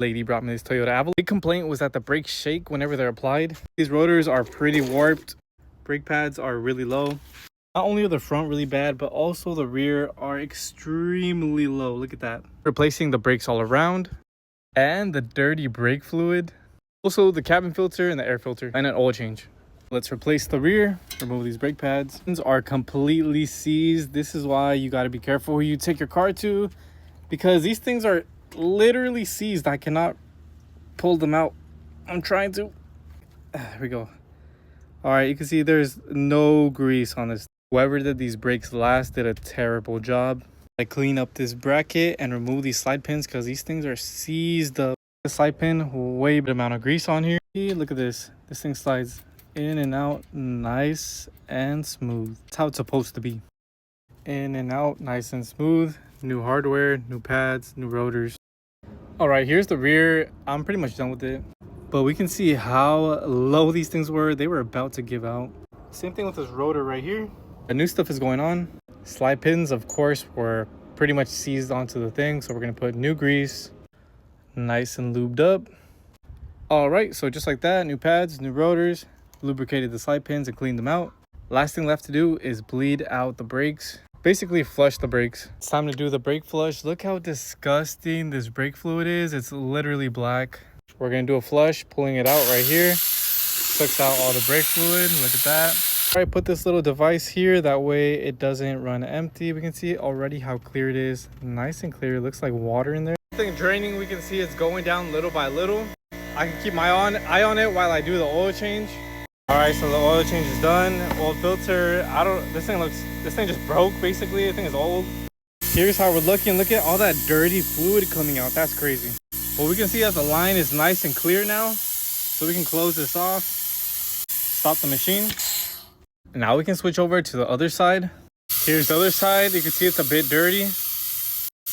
Lady brought me this Toyota Avalon. Big complaint was that the brakes shake whenever they're applied. These rotors are pretty warped. Brake pads are really low. Not only are the front really bad, but also the rear are extremely low. Look at that. Replacing the brakes all around and the dirty brake fluid. Also the cabin filter and the air filter and an oil change. Let's replace the rear, remove these brake pads. These are completely seized. This is why you got to be careful who you take your car to, because these things are literally seized. I cannot pull them out. I'm trying to. There we go. All right, you can see there's no grease on this. Whoever did these brakes last did a terrible job. I clean up this bracket and remove these slide pins because these things are seized up. The slide pin, way big amount of grease on here. Look at this. This thing slides in and out nice and smooth. That's how it's supposed to be. In and out nice and smooth. New hardware, new pads, new rotors. All right, here's the rear. I'm pretty much done with it, but we can see how low these things were. They were about to give out. Same thing with this rotor right here. The new stuff is going on. Slide pins, of course, were pretty much seized onto the thing, so we're gonna put new grease, nice and lubed up. All right, so just like that, new pads, new rotors, lubricated the slide pins and cleaned them out. Last thing left to do is bleed out the brakes. Basically flush the brakes. It's time to do the brake flush. Look how disgusting this brake fluid is. It's literally black. We're gonna do a flush, pulling it out right here. Sucks out all the brake fluid. Look at that. All right, put this little device here. That way it doesn't run empty. We can see already how clear it is. Nice and clear. It looks like water in there. Thing draining, we can see it's going down little by little. I can keep my eye on it while I do the oil change. All right, so the oil change is done. Oil filter, this thing just broke basically. The thing is old. Here's how we're looking. Look at all that dirty fluid coming out. That's crazy. But we can see that the line is nice and clear now. So we can close this off, stop the machine. Now we can switch over to the other side. Here's the other side. You can see it's a bit dirty,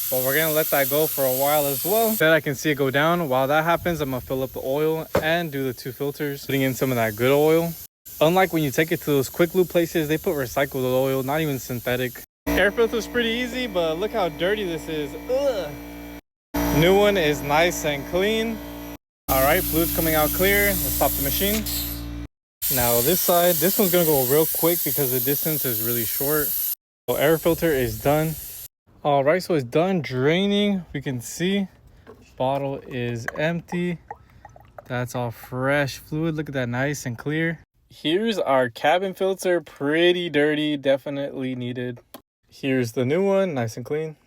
but we're gonna let that go for a while as well. Then I can see it go down. While that happens, I'm gonna fill up the oil and do the two filters, putting in some of that good oil. Unlike when you take it to those quick lube places, they put recycled oil, not even synthetic. Air filter is pretty easy, but look how dirty this is. Ugh. New one is nice and clean. All right, fluid's coming out clear. Let's stop the machine. Now this side, this one's gonna go real quick because the distance is really short. So air filter is done. All right, so it's done draining. We can see bottle is empty. That's all fresh fluid. Look at that, nice and clear. Here's our cabin filter, pretty dirty, definitely needed. Here's the new one, nice and clean.